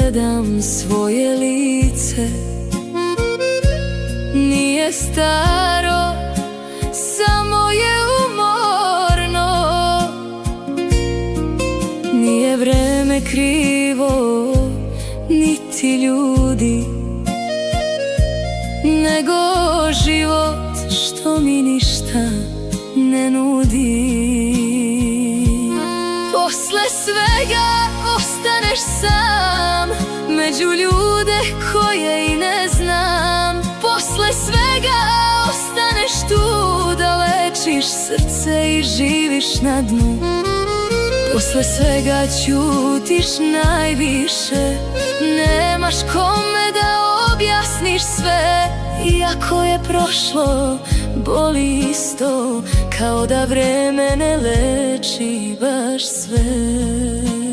gledam svoje lice. Nije staro, samo je umorno. Nije vreme krivo, niti ljudi, nego život što mi ništa ne nudi. Posle svega ostaneš sam među ljude koje i ne znam. Posle svega ostaneš tu da lečiš srce i živiš na dnu. Posle svega ćutiš najviše, nemaš kome da objasniš sve. Iako je prošlo, boli isto, kao da vreme ne leči baš sve.